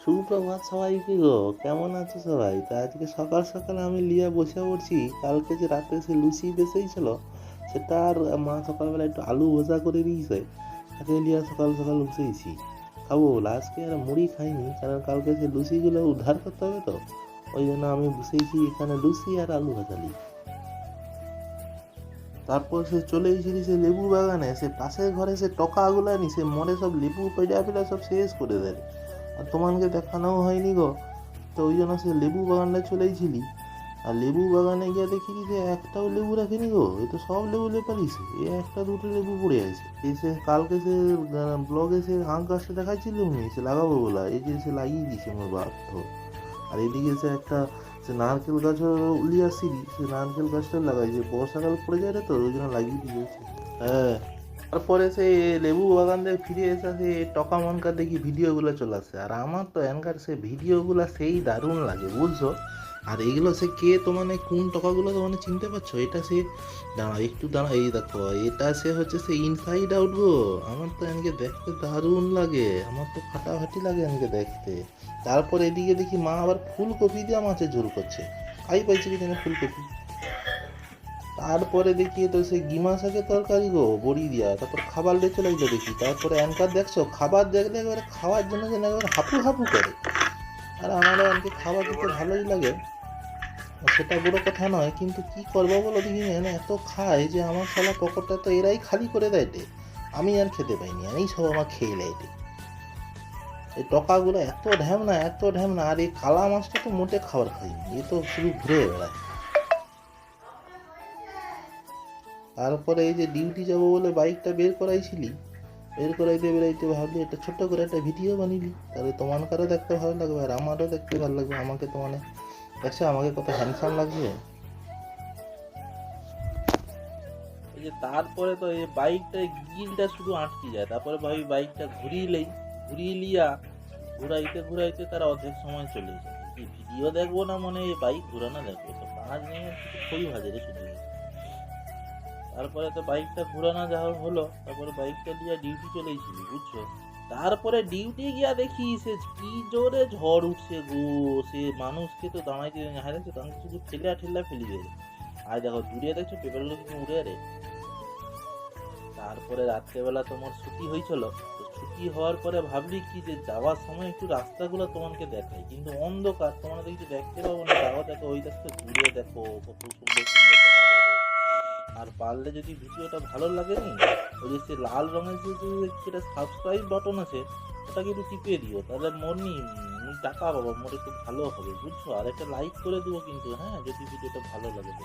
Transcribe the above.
সুপ্রভাত সবাইকে গো, কেমন আছো সবাই? তা আজকে সকাল সকাল আমি লিয়া বসে পড়ছি। কালকে যে রাতে সে লুচি বেঁচেছিল, সেটা আর মা সকালবেলা একটু আলু ভাজা করে দিয়েছে, তাকে লিয়া সকাল সকাল বসেইছি খাবো বলে। আজকে আর মুড়ি খাইনি, কারণ কালকে সে লুচিগুলো উদ্ধার করতে হবে তো, ওই জন্য আমি বসেইছি এখানে লুচি আর আলু ভাজা নিয়ে। তারপর সে চলে এসেছি সে লেবু বাগানে, সে পাশের ঘরে সে টকাগুলা নি সে মরে সব লেবু পেড়া পেড়া সব শেষ করে দেয়। আর তোমাকে দেখানোও হয়নি গো, তো ওই জন্য সে লেবু বাগানটা চলেইছিলি। আর লেবু বাগানে গিয়ে দেখি যে একটাও লেবু রাখেনি গো, এ তো সব লেবু লেপালিছে, এ একটা দুটো লেবু পড়ে আছে। এই সে কালকে সে ব্লগে সে আম গাছটা দেখাচ্ছিল উনি সে লাগাবো বলা, এই যে সে লাগিয়ে দিয়েছে আমার বাপ তো। আর এদিকে সে একটা সে নারকেল গাছও উলিয়ে আসছিলি, সে নারকেল গাছটা লাগাইছে, বর্ষাকাল পড়ে যায় না তো ওই জন্য লাগিয়ে দিয়েছে। হ্যাঁ, তারপরে সেই লেবু বাগান থেকে ফিরে এসে সেই টকা মনকার দেখি ভিডিওগুলো চলে আসে, আর আমার তো এনকার সে ভিডিওগুলো সেই দারুণ লাগে বুঝছো। আর এইগুলো সে কে তো মানে কোন টকাগুলো তো মানে চিনতে পারছো, এটা সে দাঁড়া একটু দাঁড়া, এই দেখো এটা সে হচ্ছে সে ইনসাইড আউট গো। আমার তো এনকে দেখতে দারুণ লাগে, আমার তো ফাটাফাটি লাগে এনকে দেখতে। তারপর এদিকে দেখি মা আবার ফুলকপি দিয়ে মাছের ঝোল করছে, খাই পাইছে কি যেন ফুলকপি। তারপরে দেখি তো সেই গিমা শাকের তরকারি গো বড়ি দিয়া, তারপর খাবার লেগে চলে গেলো দেখি। তারপরে অ্যাঙ্কার দেখছো খাবার দেখলে একেবারে খাওয়ার জন্য যেন একেবারে হাঁপু হাঁপু করে। আর আমারও এমনকি খাবার দিতে ভালোই লাগে, সেটা বড় কথা নয়, কিন্তু কি করবো বলো দেখি না, এত খায় যে আমার শালা পকেটটা তো এরাই খালি করে দেয় রে। আমি আর খেতে পাইনি, এই সব আমার খেয়ে নেয় রে। এই টকাগুলো এত ঢ্যামনা এত ঢ্যামনা, আর এই কালা মাছটা তো মোটে খাবার খাইনি, এ তো শুধু ঘুরে বেড়ায়। তারপরে এই যে ডিউটি যাবো বলে বাইকটা বের করাইছিলি, বের করাইতে বেরাইতে ভাবলি একটা ছোট্ট করে একটা ভিডিও বানিলি, তাহলে তোমানকারও দেখতে ভালো লাগবে আর আমারও দেখতে ভালো লাগবে। আমাকে তো মানে দেখছো আমাকে কত হ্যান্ডসাম লাগছে। এই যে তারপরে তো এই বাইকটায় গিলটা শুধু আটকে যায়, তারপরে ভাবি বাইকটা ঘুরিলেই, ঘুরিয়ে লিয়া ঘুরাইতে ঘুরাইতে তার অর্ধেক সময় চলে যায়। কি ভিডিও দেখবো না মানে এই বাইক ঘুরানো দেখবো, তো কাজ নেই আর কিছু, খই ভাজে রে শুধু। তারপরে তো বাইকটা ঘুরানো যা হলো, তারপরে বাইকটা দিয়ে ডিউটি চলেইছিলি বুঝছো। তারপরে ডিউটি গিয়া দেখি সে কি জোরে ঝড় উঠছে গো, সে মানুষকে তো দাঁড়াইতে হারাচ্ছে, তখন শুধু ঠেলা ঠেলা ফেলি দেয়। আর দেখো দূরে দেখছো পেপারগুলো কিছু উড়ে রে। তারপরে রাত্রেবেলা তোমার ছুটি হয়েছিল, তো ছুটি হওয়ার পরে ভাবলি কি যে যাওয়ার সময় একটু রাস্তাগুলো তোমাকে দেখাই, কিন্তু অন্ধকার তোমরা কিছু দেখতে পাবো না। যাওয়া দেখো ওই দেখো দূরে দেখো কত সুন্দর সুন্দর দেখা যায়। আর পারলে যদি ভিডিওটা ভালো লাগে নি, ওই যে সে লাল রঙের যেটা সাবস্ক্রাইব বাটন আছে, ওটাকে একটু টিপে দিও, তাহলে মনি টাকা পাবো, মোর একটু ভালো হবে বুঝছো। আর একটা লাইক করে দিও কিন্তু, হ্যাঁ, যদি ভিডিওটা ভালো লাগে তোমার।